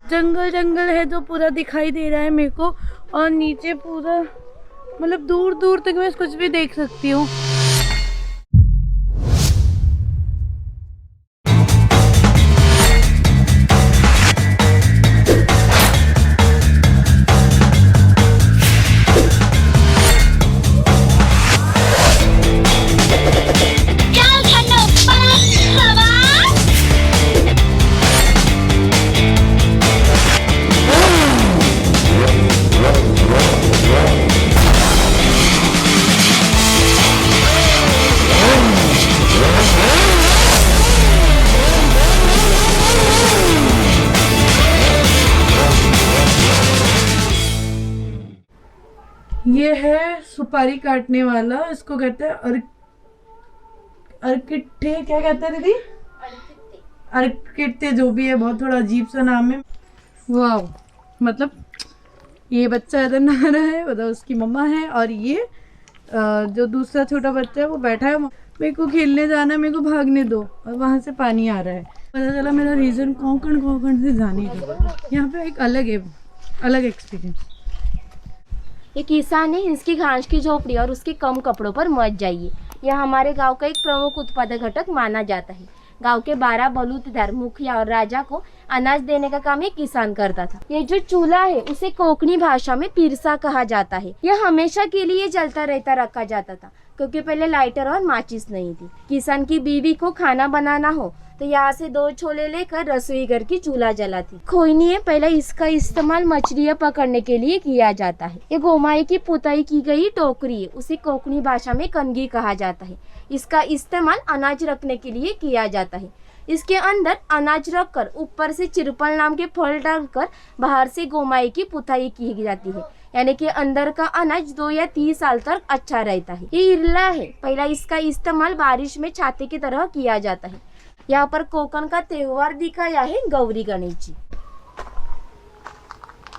जंगल जंगल है जो पूरा दिखाई दे रहा है मेरे को, और नीचे पूरा मतलब दूर दूर तक मैं कुछ भी देख सकती हूँ। ये है सुपारी काटने वाला, इसको कहते हैं अर्किट्टे, क्या कहते हैं दीदी? अर्किट्टे जो भी है, बहुत थोड़ा अजीब सा नाम है। वाह, मतलब ये बच्चा इधर नहा रहा है, मतलब उसकी मम्मा है, और ये जो दूसरा छोटा बच्चा है वो बैठा है। मेरे को खेलने जाना, मेरे को भागने दो, और वहाँ से पानी आ रहा है। पता चला मेरा रीजन कोंकण से जाने का। यहाँ पे एक अलग एक्सपीरियंस। ये किसान है, इसकी घास की झोपड़ी और उसके कम कपड़ों पर मत जाइए। यह हमारे गांव का एक प्रमुख उत्पादक घटक माना जाता है। गांव के 12 बलूतदार मुखिया और राजा को अनाज देने का काम ये किसान करता था। ये जो चूल्हा है उसे कोंकणी भाषा में पिरसा कहा जाता है। यह हमेशा के लिए जलता रहता रखा जाता था, क्योंकि पहले लाइटर और माचिस नहीं थी। किसान की बीवी को खाना बनाना हो तो यहाँ से 2 छोले लेकर रसोई घर की चूल्हा जलाती। खोईनी है, पहले इसका इस्तेमाल मछलियाँ पकड़ने के लिए किया जाता है। ये गोमाई की पुताई की गई टोकरी है, उसे कोंकणी भाषा में कनगी कहा जाता है। इसका इस्तेमाल अनाज रखने के लिए किया जाता है। इसके अंदर अनाज रखकर ऊपर से चिरपल नाम के फल डालकर बाहर से गोमाई की पुताई की जाती है, यानी कि अंदर का अनाज 2 या 3 साल तक अच्छा रहता है। ये इरला है, पहला इसका इस्तेमाल बारिश में छाते की तरह किया जाता है। यहाँ पर कोकण का त्योहार दिखाया है गौरी गणेश जी।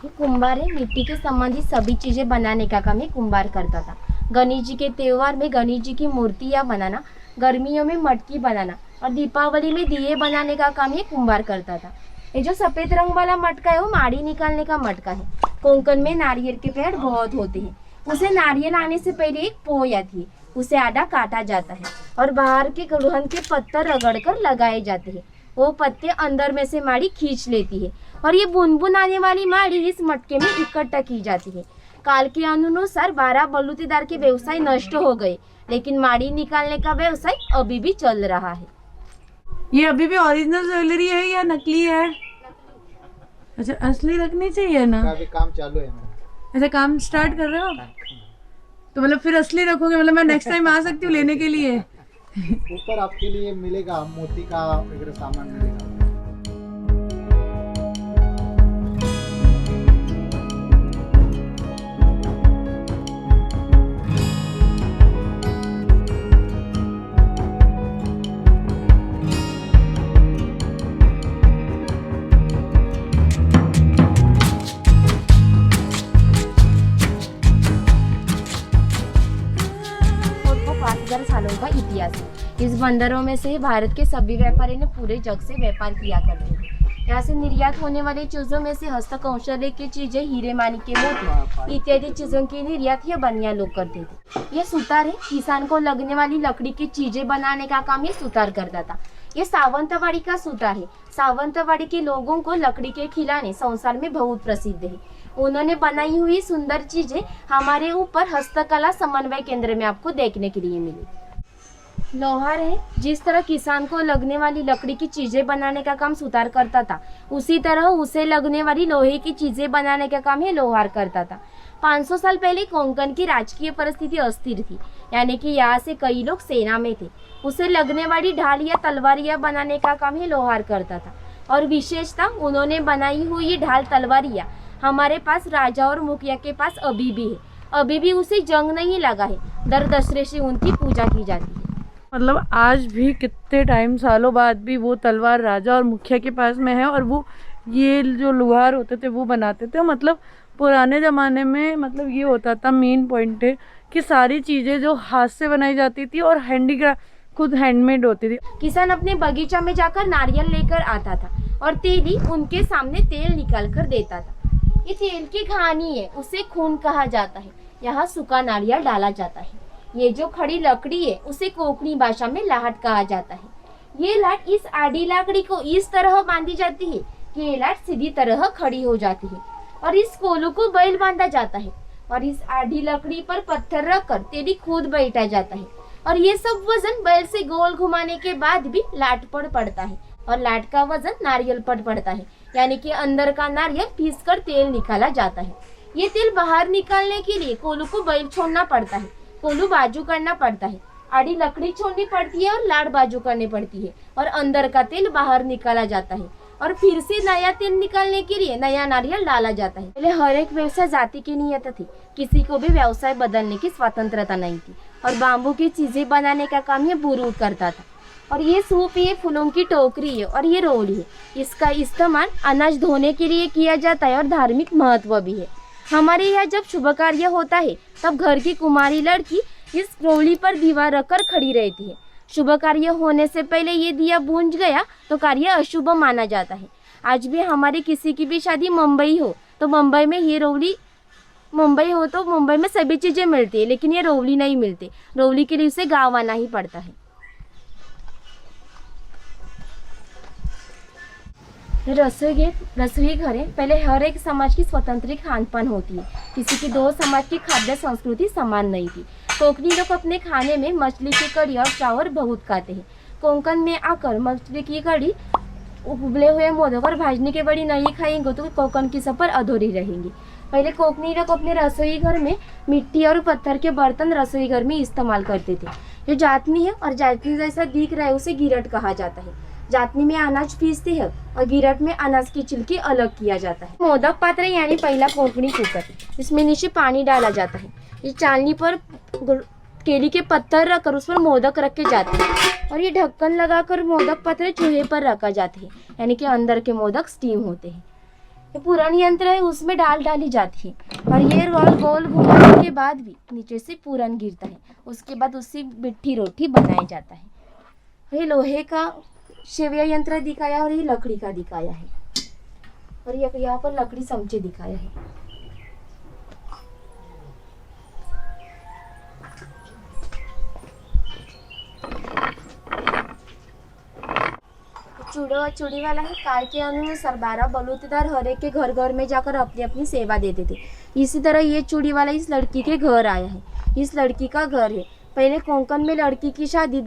ये कुंभार है, मिट्टी के संबंधित सभी चीजें बनाने का काम ये कुंभार करता था। गणेश जी के त्योहार में गणेश जी की मूर्तियाँ बनाना, गर्मियों में मटकी बनाना और दीपावली में दिए बनाने का काम ये कुंभार करता था। ये जो सफेद रंग वाला मटका है वो माड़ी निकालने का मटका है। कोंकण में नारियल के पेड़ बहुत होते हैं। उसे नारियल आने से पहले एक पोय आती है, उसे आधा काटा जाता है और बाहर के गुड़हन के पत्ते रगड़कर लगाए जाते हैं। वो पत्ते अंदर में से माड़ी खींच लेती है और ये बुनबुन आने वाली माड़ी इस मटके में इकट्ठा की जाती है। काल के अनुसार 12 बलूतीदार के व्यवसाय नष्ट हो गए, लेकिन माड़ी निकालने का व्यवसाय अभी भी चल रहा है। ये अभी भी ओरिजिनल ज्वेलरी है या नकली है? अच्छा, असली रखनी चाहिए ना। अभी काम चालू है। अच्छा, काम स्टार्ट कर रहे हो? तो मतलब फिर असली रखोगे, मतलब मैं नेक्स्ट टाइम आ सकती हूँ लेने के लिए? ऊपर आपके लिए मिलेगा, मोती का वगैरह सामान मिलेगा। सालों का इतिहास है। इस बंदरों में से भारत के सभी व्यापारी ने पूरे जग से व्यापार किया करते थे। यहाँ से निर्यात होने वाली चीजों में से हस्तकौशल्य की चीजें, हीरे माणिक्य मोती इत्यादि चीजों की निर्यात ये बनिया लोग करते थे। ये सुतार है, किसान को लगने वाली लकड़ी की चीजें बनाने का काम ये सुतार करता था। ये सावंतवाड़ी का सुतार है। सावंतवाड़ी के लोगों को लकड़ी के खिलौने संसार में बहुत प्रसिद्ध है। उन्होंने बनाई हुई सुंदर चीजें हमारे ऊपर हस्तकला समन्वय केंद्र में आपको देखने के लिए मिली। लोहार है, जिस तरह किसान को लगने वाली लकड़ी की चीजें बनाने का काम सुतार करता था, उसी तरह उसे लगने वाली लोहे की चीजें बनाने का काम ये लोहार करता था। 500 साल पहले कोंकण की राजकीय परिस्थिति अस्थिर थी, यानी कि यहाँ से कई लोग सेना में थे। उसे लगने वाली ढाल या तलवारियां बनाने का काम ये लोहार करता था। और विशेषता, उन्होंने बनाई हुई ढाल तलवारियां हमारे पास राजा और मुखिया के पास अभी भी है। अभी भी उसे जंग नहीं लगा है। दर दशरे से उनकी पूजा की जाती है। मतलब आज भी कितने टाइम, सालों बाद भी वो तलवार राजा और मुखिया के पास में है, और वो ये जो लोहार होते थे वो बनाते थे। मतलब पुराने ज़माने में मतलब ये होता था, मेन पॉइंट है कि सारी चीज़ें जो हाथ से बनाई जाती थी और हैंडीक्राफ्ट खुद हैंडमेड होती थी। किसान अपने बगीचा में जाकर नारियल लेकर आता था। और तेली उनके सामने तेल निकाल कर देता था। ये तेल की कहानी है, उसे खून कहा जाता है। यहाँ सूखा नारियल डाला जाता है। ये जो खड़ी लकड़ी है उसे कोंकणी भाषा में लाहट कहा जाता है। ये लाट इस आड़ी लकड़ी को इस तरह बांधी जाती है कि ये लाट सीधी तरह खड़ी हो जाती है और इस कोलू को बैल बांधा जाता है और इस आड़ी लकड़ी पर पत्थर रखकर तेली खुद बैठा जाता है और ये सब वजन बैल से गोल घुमाने के बाद भी लाट पर पड़ता है और लाट का वजन नारियल पर पड़ता है, यानी कि अंदर का नारियल पीसकर तेल निकाला जाता है। ये तेल बाहर निकालने के लिए कोलू को बैल छोड़ना पड़ता है, कोलू बाजू करना पड़ता है, आड़ी लकड़ी छोड़नी पड़ती है और लाट बाजू करनी पड़ती है और अंदर का तेल बाहर निकाला जाता है और फिर से नया तेल निकालने के लिए नया नारियल डाला जाता है। पहले हर एक व्यवसाय जाति की नियत थी, किसी को भी व्यवसाय बदलने की स्वतंत्रता नहीं थी और बाम्बू की चीजें बनाने का काम ये बुरुड़ करता था। और ये सूप, ये फूलों की टोकरी है और ये रोली है। इसका इस्तेमाल अनाज धोने के लिए किया जाता है और धार्मिक महत्व भी है। हमारे यहाँ जब शुभ कार्य होता है तब घर की कुमारी लड़की इस रोली पर दीवा रखकर खड़ी रहती है। शुभ कार्य होने से पहले ये दिया बुझ गया तो कार्य अशुभ माना जाता है। आज भी हमारी किसी की भी शादी मुंबई हो तो मुंबई में ये रोली, मुंबई हो तो मुंबई में सभी चीज़ें मिलती है, लेकिन ये रोली नहीं मिलती। रोली के लिए उसे गाँव आना ही पड़ता है। रसोई घर है। पहले हर एक समाज की स्वतंत्र खान पान होती है, किसी की दो समाज की खाद्य संस्कृति समान नहीं थी। कोंकणी लोग अपने खाने में मछली की कड़ी और चावल बहुत खाते हैं। कोंकण में आकर मछली की कड़ी, उबले हुए मोदक और भाजनी की बड़ी नहीं खाएंगे तो कोंकण की सफर अधूरी रहेंगी। पहले कोंकणी लोग अपने रसोई घर में मिट्टी और पत्थर के बर्तन रसोई घर में इस्तेमाल करते थे। जो जातनी है और जातनी जैसा दिख रहा है उसे गिरट कहा जाता है। जातनी में अनाज पीसते हैं और गिरट में अनाज की छिलकी अलग किया जाता है। मोदक पात्र यानी पहला कोंकणी कुकर, इसमें नीचे पानी डाला जाता है। ये चालनी पर केली के पत्थर रखकर उस पर मोदक रखे जाते हैं और ये ढक्कन लगाकर मोदक पात्र चूल्हे पर रखा जाते हैं, यानी कि अंदर के मोदक स्टीम होते हैं। ये पूरन यंत्र है, उसमें डाल डाली जाती है और ये रोल गोल घुमाने के बाद भी नीचे से पूरन गिरता है। उसके बाद उससे मिट्टी रोटी बनाया जाता है। ये लोहे का सेविया यंत्र दिखाया और ये लकड़ी का दिखाया है और ये यहाँ पर लकड़ी चमचे दिखाया है। चूड़ी वाला है। काल के अनुसार 12 बलूतदार हर एक के घर घर में जाकर अपनी अपनी सेवा देते थे। इसी तरह ये चूड़ी वाला इस लड़की के घर आया है। इस लड़की का घर है। पहले कोंकण में लड़की की शादी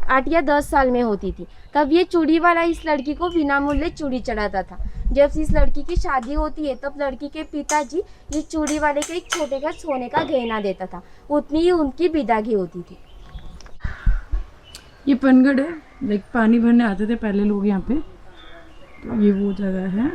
8 या 10 साल में होती थी, तब ये चूड़ी वाला इस लड़की को बिना मूल्य चूड़ी चढ़ाता था। जब इस लड़की की शादी होती है तब लड़की के पिताजी ये चूड़ी वाले को एक छोटे का सोने का गहना देता था, उतनी ही उनकी विदागी होती थी। ये पनगढ़ है, लाइक पानी भरने आते थे पहले लोग यहाँ पे, तो ये वो जगह है।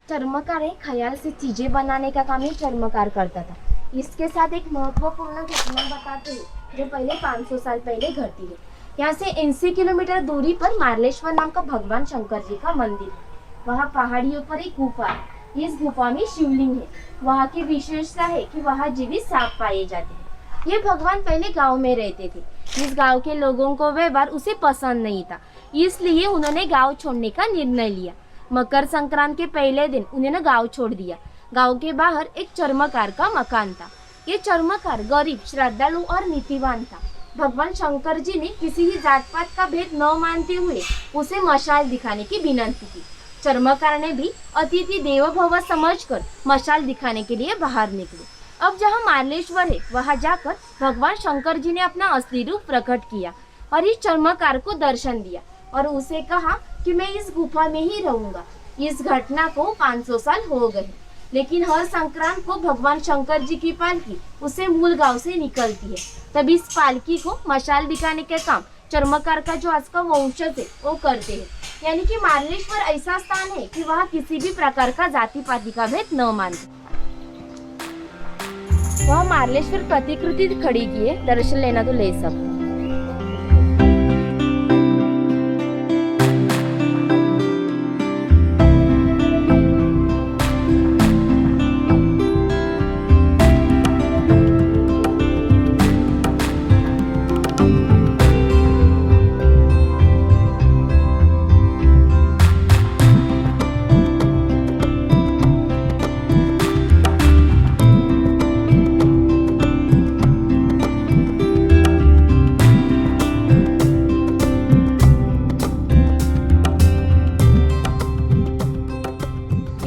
चर्मकार है, ख्याल से चीजें बनाने का काम ये चर्मकार करता था। इसके साथ एक महत्वपूर्ण घटना बताते हैं जो पहले 500 साल पहले घटी है। यहाँ से 80 किलोमीटर दूरी पर मार्लेश्वर नाम का भगवान शंकर जी का मंदिर है। वहाँ पहाड़ियों पर एक गुफा है। इस गुफा में शिवलिंग है। वहाँ की विशेषता है कि वहाँ जीवित सांप पाए जाते हैं। ये भगवान पहले गांव में रहते थे। इस गांव के लोगों को व्यवहार उसे पसंद नहीं था, इसलिए उन्होंने गांव छोड़ने का निर्णय लिया। मकर संक्रांत के पहले दिन उन्होंने गांव छोड़ दिया। गांव के बाहर एक चर्मकार का मकान था। ये चर्मकार गरीब, श्रद्धालु और नीतिवान था। भगवान शंकर जी ने किसी ही जात पात का भेद न मानते हुए उसे मशाल दिखाने की विनती की। चर्मकार ने भी अतिथि देवो भव समझकर मशाल दिखाने के लिए बाहर निकले। अब जहाँ मार्लेश्वर है वहाँ जाकर भगवान शंकर जी ने अपना असली रूप प्रकट किया और इस चर्मकार को दर्शन दिया और उसे कहा कि मैं इस गुफा में ही रहूंगा। इस घटना को 500 साल हो गए, लेकिन हर संक्रांत को भगवान शंकर जी की पालकी उसे मूल गांव से निकलती है। तब इस पालकी को मशाल दिखाने के काम चर्मकार का जो आज का वंशज है वो करते हैं। यानी कि मार्लेश्वर ऐसा स्थान है कि वहाँ किसी भी प्रकार का जाति पाति का भेद न मानते। वह मार्लेश्वर प्रतिकृति खड़ी की है, दर्शन लेना तो ले सकते।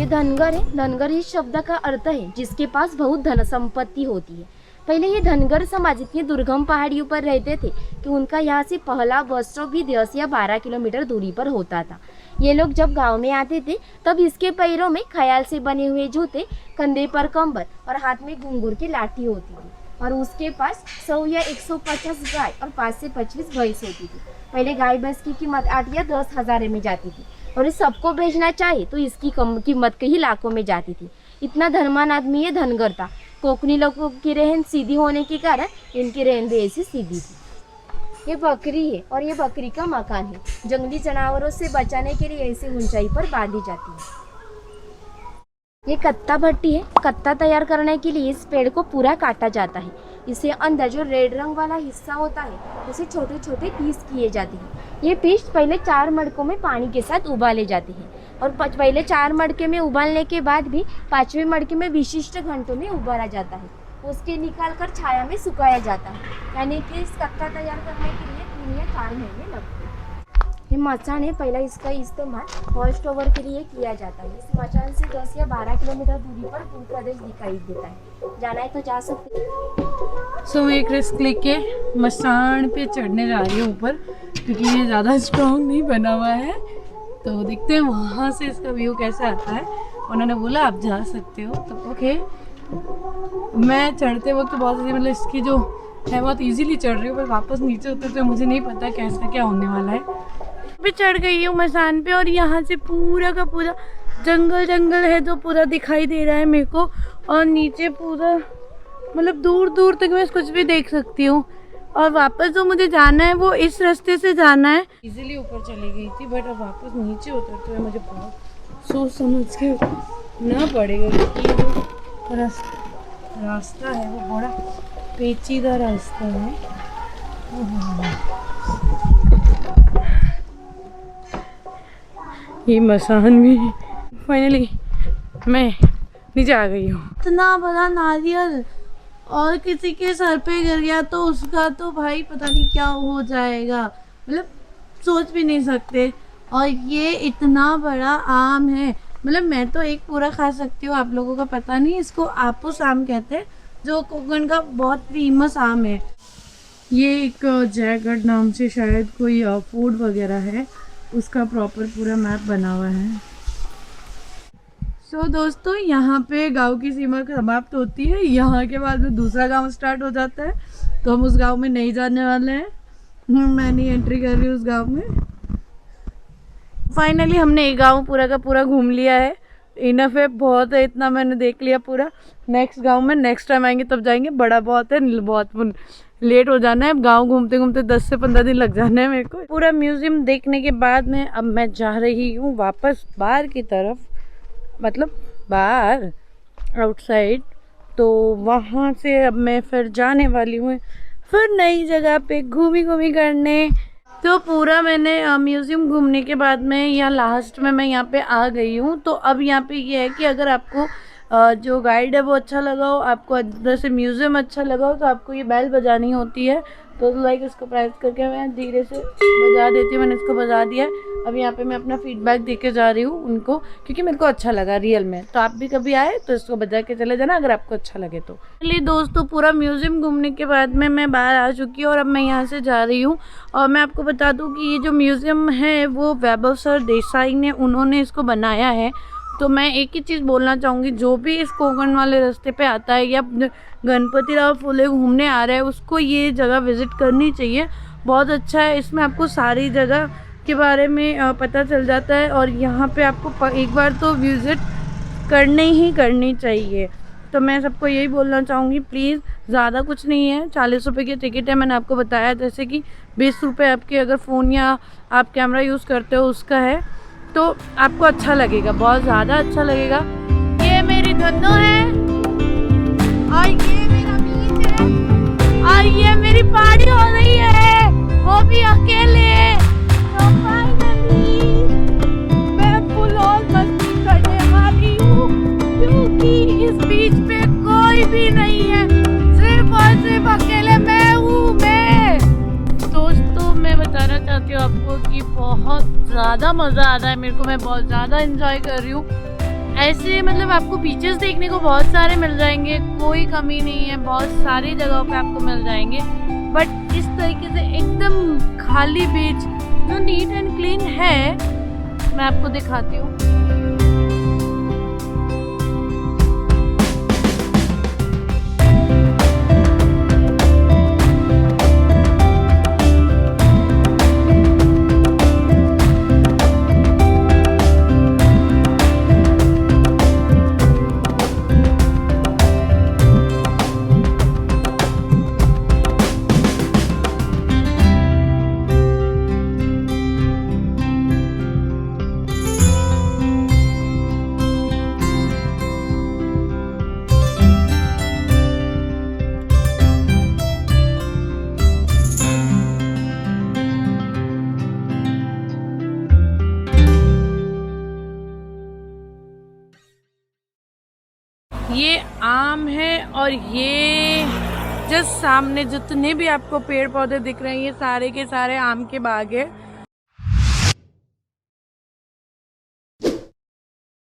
ये धनगर है। धनगर इस शब्द का अर्थ है जिसके पास बहुत धन संपत्ति होती है। पहले ये धनगर समाज इतनी दुर्गम पहाड़ियों पर रहते थे कि उनका यहाँ से पहला बस स्टॉप भी 10 या 12 किलोमीटर दूरी पर होता था। ये लोग जब गांव में आते थे तब इसके पैरों में ख्याल से बने हुए जूते, कंधे पर कंबल और हाथ में घुंघरू की लाठी होती थी और उसके पास 100 या 150 गाय और 5 से 25 भैंस होती थी। पहले गाय भैंस की कीमत 8 या 10 हज़ार में जाती थी और इस सबको बेचना चाहे तो इसकी कीमत कई लाखों में जाती थी। इतना धनवान आदमी ये धनगर था। कोकनी लोगों की रहन सीधी होने के कारण इनकी रहन भी ऐसी सीधी थी। ये बकरी है और ये बकरी का मकान है। जंगली जानवरों से बचाने के लिए ऐसी ऊंचाई पर बांधी जाती है। ये कत्ता भट्टी है। कत्ता तैयार करने के लिए इस पेड़ को पूरा काटा जाता है। इसे अंदर जो रेड रंग वाला हिस्सा होता है उसे छोटे छोटे पीस किए जाते हैं। ये पीस पहले 4 मटकों में पानी के साथ उबाले जाते हैं और पहले 4 मटके में उबालने के बाद भी 5वें मटके में विशिष्ट घंटों में उबाला जाता है। उसके निकाल कर छाया में सुखाया जाता है। यानी कि इस कत्ता तैयार करने के लिए 3 या 4 महीने लगते हैं। ये मचान है। पहला इसका इस्तेमाल हॉल स्टोवर के लिए किया जाता है। इस मचान से 10 या 12 किलोमीटर दूरी पर भू प्रदेश दिखाई देता है। जाना है तो जा सकते हैं। सो मैं एक रिस्क लेके मसान पे चढ़ने जा रही हूँ ऊपर, क्योंकि ये ज़्यादा स्ट्रॉन्ग नहीं बना हुआ है। तो देखते हैं वहाँ से इसका व्यू कैसा आता है। उन्होंने बोला आप जा सकते हो, तो ओके। मैं चढ़ते वक्त बहुत मतलब इसकी जो है बहुत इजीली चढ़ रही हूँ, पर वापस नीचे उतरते मुझे नहीं पता कैसा क्या होने वाला है। मैं चढ़ गई हूँ मसान पे और यहाँ से पूरा का पूरा जंगल जंगल है जो पूरा दिखाई दे रहा है मेरे को। और नीचे पूरा मतलब दूर दूर तक मैं कुछ भी देख सकती हूँ। और वापस जो मुझे जाना है वो इस रास्ते से जाना है। इजीली ऊपर चली गई थी, बट अब वापस नीचे उतरते हुए मुझे बहुत सोच समझ के ना पड़ेगा, क्योंकि ये जो रास्ता है वो बड़ा पेचीदा रास्ता है। ये मसान भी फाइनली मैं नीचे आ गई हूँ। इतना बड़ा नारियल और किसी के सर पे गिर गया तो उसका तो भाई पता नहीं क्या हो जाएगा, मतलब सोच भी नहीं सकते। और ये इतना बड़ा आम है, मतलब मैं तो एक पूरा खा सकती हूँ, आप लोगों का पता नहीं। इसको आपूस आम कहते हैं, जो कोकण का बहुत फेमस आम है। ये एक जयगढ़ नाम से शायद कोई फूड वगैरह है, उसका प्रॉपर पूरा मैप बना हुआ है। सो दोस्तों, यहाँ पे गांव की सीमा समाप्त होती है। यहाँ के बाद में दूसरा गांव स्टार्ट हो जाता है, तो हम उस गांव में नहीं जाने वाले हैं। मैं नहीं एंट्री कर रही उस गांव में। फाइनली हमने एक गांव पूरा का पूरा घूम लिया है। इनफ है, बहुत है, इतना मैंने देख लिया पूरा। नेक्स्ट गांव में नेक्स्ट टाइम आएंगे तब जाएंगे। बड़ा बहुत है, बहुत लेट हो जाना है। अब गांव घूमते घूमते 10 से 15 दिन लग जाना है मेरे को। पूरा म्यूजियम देखने के बाद में अब मैं जा रही हूँ वापस बाहर की तरफ, मतलब बाहर आउटसाइड। तो वहाँ से अब मैं फिर जाने वाली हूँ फिर नई जगह पे घूमी करने। तो पूरा मैंने म्यूज़ियम घूमने के बाद में यहाँ लास्ट में मैं यहाँ पे आ गई हूँ। तो अब यहाँ पे ये है कि अगर आपको जो गाइड है वो अच्छा लगा हो, आपको अंदर से म्यूज़ियम अच्छा लगा हो, तो आपको ये बेल बजानी होती है। तो लाइक इसको प्रेस करके मैं धीरे से बजा देती हूँ। मैंने इसको बजा दिया। अब यहाँ पे मैं अपना फीडबैक दे के जा रही हूँ उनको, क्योंकि मेरे को अच्छा लगा रियल में। तो आप भी कभी आए तो इसको बजा के चले जाना अगर आपको अच्छा लगे तो। चलिए दोस्तों, पूरा म्यूज़ियम घूमने के बाद में मैं बाहर आ चुकी हूँ और अब मैं यहाँ से जा रही हूँ। और मैं आपको बता दूँ कि ये जो म्यूज़ियम है वो वैभव सर देसाई ने उन्होंने इसको बनाया है। तो मैं एक ही चीज़ बोलना चाहूँगी, जो भी इस कोकण वाले रास्ते पे आता है या गणपति राव फुले घूमने आ रहा है, उसको ये जगह विज़िट करनी चाहिए। बहुत अच्छा है, इसमें आपको सारी जगह के बारे में पता चल जाता है। और यहाँ पे आपको एक बार तो विज़िट करनी चाहिए। तो मैं सबको यही बोलना चाहूँगी, प्लीज़, ज़्यादा कुछ नहीं है, 40 रुपये की टिकट है। मैंने आपको बताया, जैसे कि 20 रुपये आपके अगर फ़ोन या आप कैमरा यूज़ करते हो उसका है, तो आपको अच्छा लगेगा, बहुत ज़्यादा अच्छा लगेगा। ये मेरी धन्नो है और ये मेरा बीच है और ये मेरी पार्टी हो रही है, वो भी अकेले। तो फाइनली मैं फुल ऑन मस्ती करने वाली हूँ, क्योंकि इस बीच पे कोई भी नहीं है, सिर्फ और सिर्फ अकेले मैं हूँ। दोस्तों, मैं बताना चाहती हूँ आपको कि बहुत ज़्यादा मज़ा आ रहा है मेरे को। मैं बहुत ज़्यादा एंजॉय कर रही हूँ। ऐसे मतलब आपको बीचेस देखने को बहुत सारे मिल जाएंगे, कोई कमी नहीं है, बहुत सारी जगहों पे आपको मिल जाएंगे। बट इस तरीके से एकदम खाली बीच जो नीट एंड क्लीन है, मैं आपको दिखाती हूँ। ये आम है और ये जस्ट सामने जितने भी आपको पेड़ पौधे दिख रहे हैं ये सारे के सारे आम के बाग है।